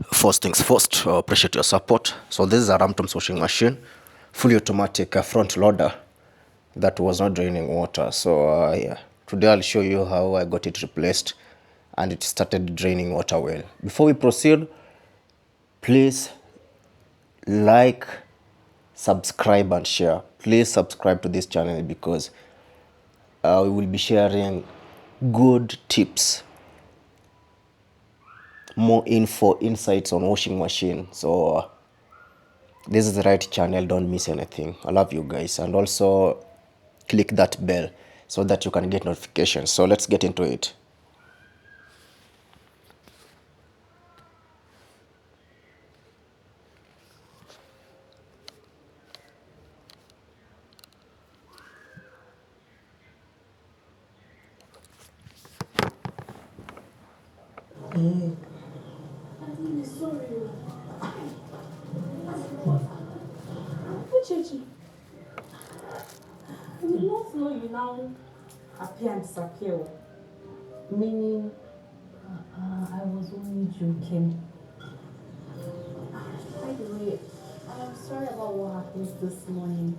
First things first, appreciate your support. So this is a RAMTOMS washing machine, fully automatic front loader that was not draining water. So yeah, today I'll show you how I got it replaced and it started draining water well. Before we proceed, please like, subscribe and share. Please subscribe to this channel because we will be sharing good tips, more info, insights on washing machine. So this is the right channel, don't miss anything. I love you guys, and also click that bell so that you can get notifications. So let's get into it. Chichi, I did not know you now appear and disappear. Meaning, I was only joking. By the way, I am sorry about what happened this morning.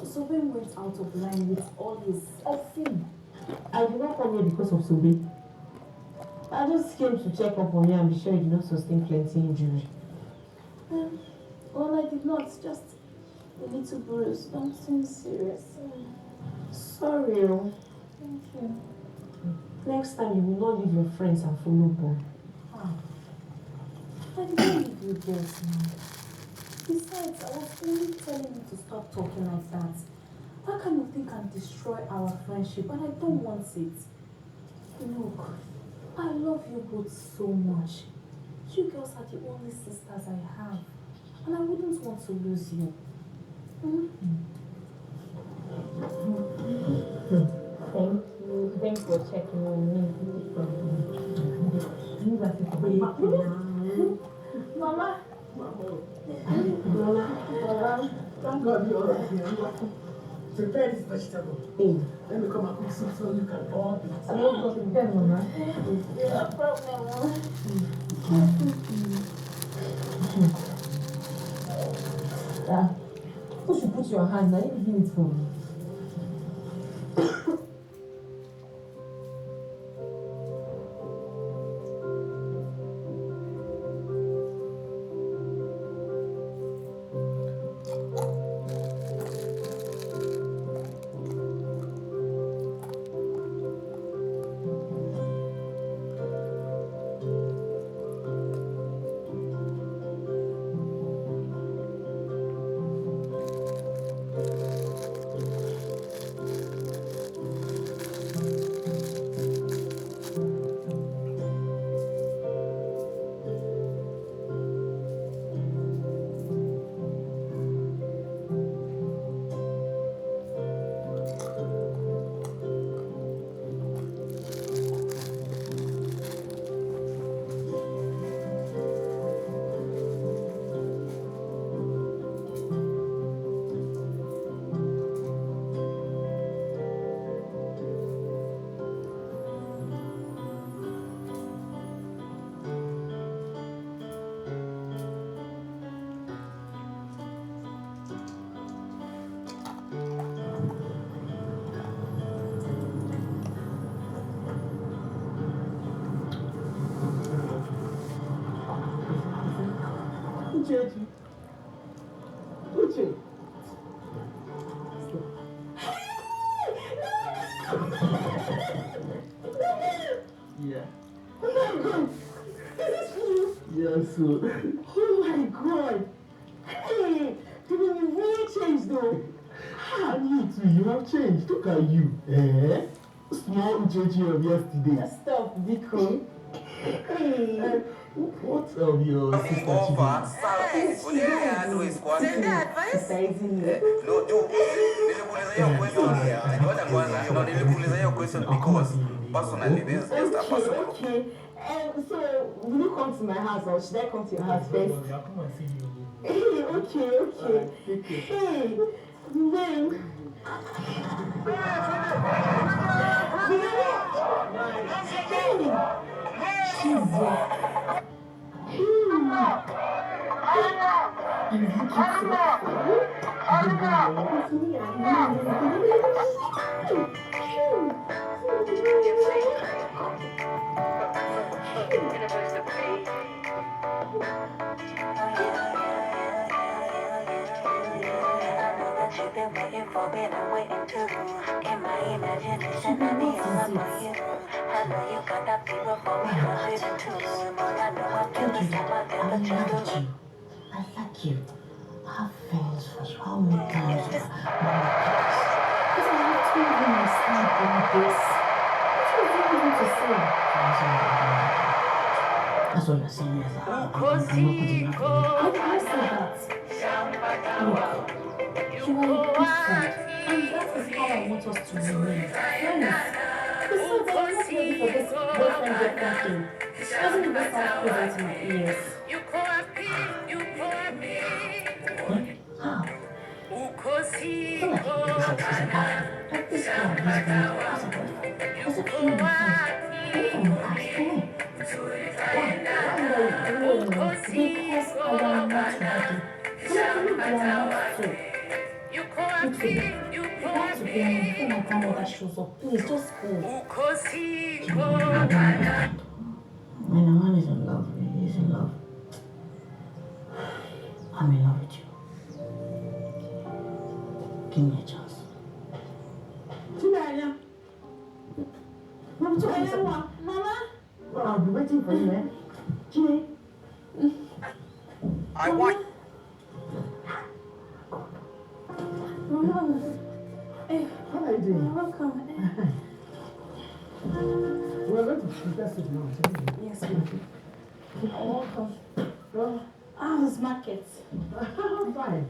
Sobe went out of line with all his food. I did not come here because of Sobe. I just came to check up on you and be sure you did not sustain plenty injury. Well, I did not, just a little bruise, nothing serious. Sorry. Thank you. Next time you will not leave your friends and follow boy. I didn't leave you guys now. Besides, I was only telling you to stop talking like that. That kind of thing can destroy our friendship, and I don't want it. Look, I love you both so much. You girls are the only sisters I have, and I wouldn't want to lose you. Thank you. Thanks for checking on me. Mama. Mama. Thank God you're all right here. Prepare this vegetable. Let me come and cook soup so you can all eat. I'm not going to prepare, Mama. No problem, Mama. Who should put your hand? I didn't feel it for me. Uche. Uche. Yeah. Yes, sir. Oh my God. Hey, you really changed though. And you too, you have changed. Look at you. Eh? Small Uche of yesterday. Stop, Biko. Hey. What of your sister Okay. So, will you come to my house or should I come to your house first? I'll come and see you. Okay. Hey, then. Jesus. And if you keep so You've been waiting for me, I'm waiting too. In my imagination, I be all up on you. I know you got that fever for me, forbidden too. But I know I feel the same, I never do. I like you. I have feelings for you. How many times have I because I have to understand all this. What do you want to say? That's what you're saying. Yes, I'm not good enough for you. How did I say that? Look, you are a good friend, and that is how I want us to remain. Friends. Besides, I'm not ready for this boyfriend-girlfriend thing. Doesn't even sound pleasant in my ears. How? I feel like you put this as a boyfriend. Like this girl is going to as a boyfriend. As a human friend. And from the past, why? Because I am not ready. And I believe they are not too. You too. Back to being before my grandmother shows up. Please, just go. When a man is in love, he is in love. I'm in love with you. Give me a chance. Mama? Well, I'll be waiting for you, man. Jimmy? I want. Mama. Hey, How are you doing? you're welcome. We're going to test it now. Yes, ma'am. You're welcome. Oh, How's market? fine.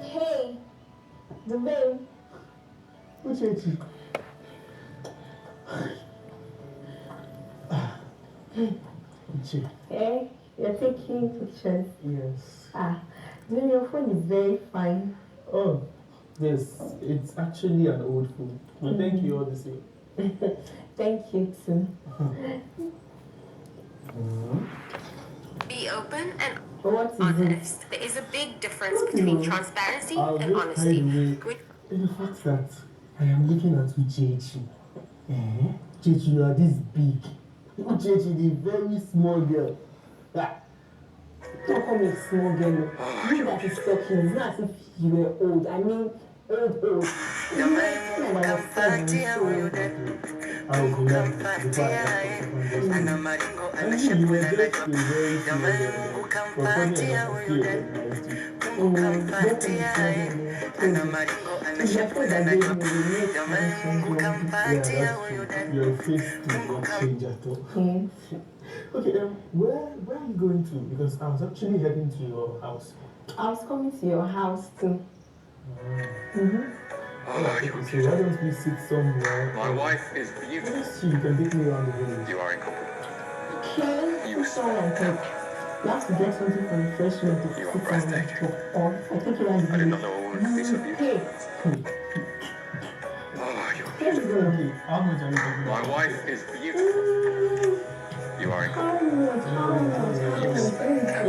Hey, the babe. Which is it? Hey, you're taking pictures. Yes. Then your phone is very fine. Oh, yes. It's actually an old phone. But thank you all the same. Thank you too. Be open and What is honest. There is a big difference between transparency I'll and just honesty. away in the fact that I am looking at Uchechi. Chechi, you are this big. Uchechi, the very small girl. Don't call me a small girl. You that is talking. It's not as if you were old. I mean, old. You were 10 and I was 7, so... I was glad before I got I knew you were just a very small girl. But funny enough, I still recognized you. Don't call me small girl. It's your phone that gave me the next Yeah, that's true. Your face did not change at all. Okay, where are you going to? Because I was actually heading to your house. I was coming to your house too. Okay, so why don't we sit somewhere? My wife is beautiful. Let's see, you can take me around the village. You are incompetent. Okay, you sound like it. You have to get something for refreshment to You are sit down and breathtaking. talk. Or I take you around the I did not village. know all of this of you. Hey, Oh, you're let's beautiful. go. Okay, how much are you talking My about? wife is beautiful. You are incompetent. How much?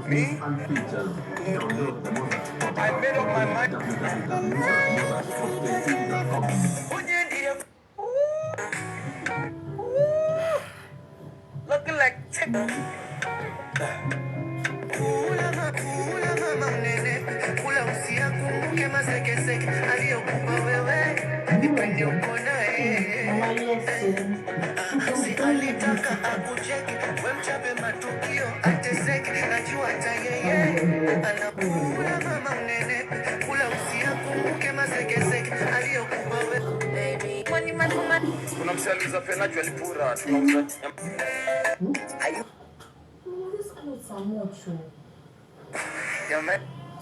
Thank you. I made up my mind. Looking like chicken. These clothes are much.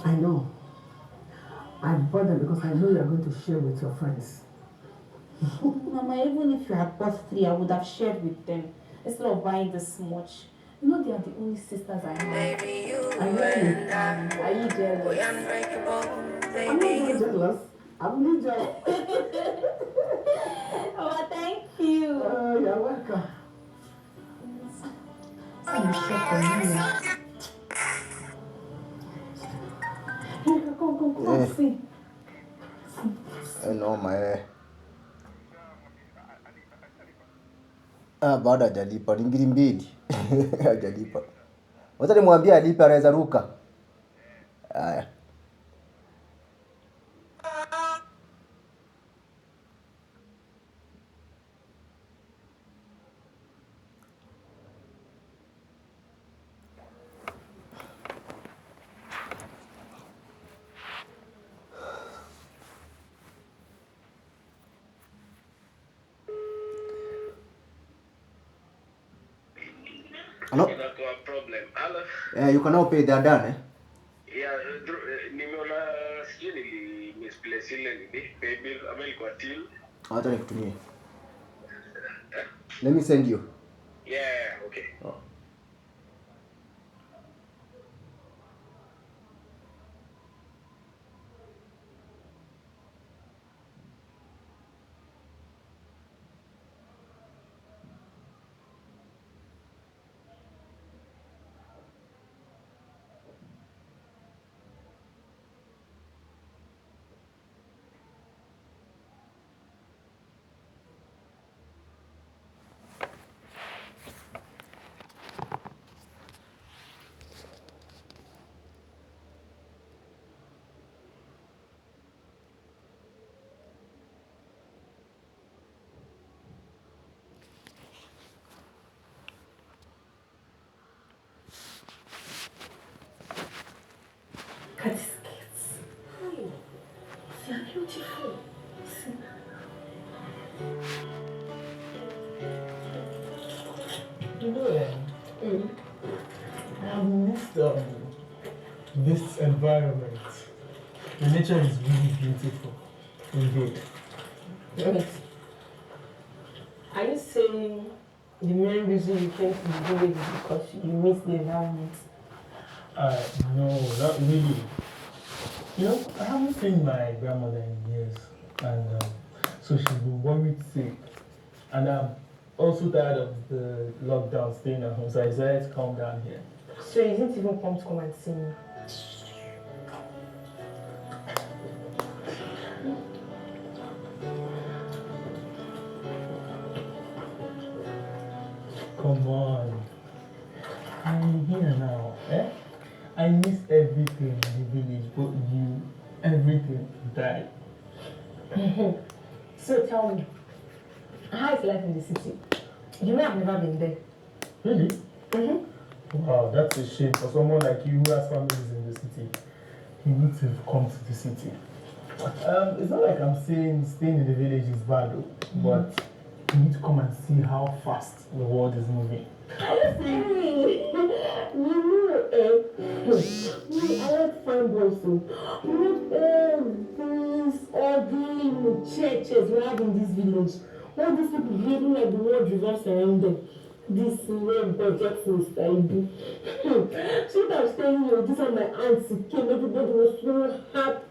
I know. I bought them because I know you are going to share with your friends. Mama, even if you had bought 3, I would have shared with them instead of buying this much. You know they are the only sisters I have. Baby, you Are you jealous? we unbreakable. I'm not jealous. I'm not jealous. Oh, thank you. You're welcome. Come, see. I know my bado hajalipa ni ngiri mbili. Hajalipa. Wacha nimwambie alipe anaweza ruka. Haya. Hello? Yeah, you can now pay, they are done, eh? Yeah, nimeona sijui misplace ile nini pay bill ama ilikuwa till. Hata nikutumie. Let me send you. Yeah, okay. Oh. Cut his skates. They are beautiful. You know, I have missed this environment. The nature is really beautiful. Indeed. Wait. Are you saying the main reason you came to the village is because you miss the environment? No, not really. You know, I haven't seen my grandmother in years, and so she's been worried sick. And I'm also tired of the lockdown, staying at home, so I decided to come down here. So you didn't even come to come and see me? Come on. I'm here now, eh? I miss everything in the village, but you, everything died. So tell me, how is life in the city? You know I've never been there. Really? Wow, that's a shame for someone like you who has families in the city. You need to come to the city. It's not like I'm saying staying in the village is bad, though, but you need to come and see how fast the world is moving. I like fine boys too. Not all these churches we have in this village. All these people behaving like the world revolves around them. This red project is I do. So I was telling you, this one my auntie came, everybody was so happy.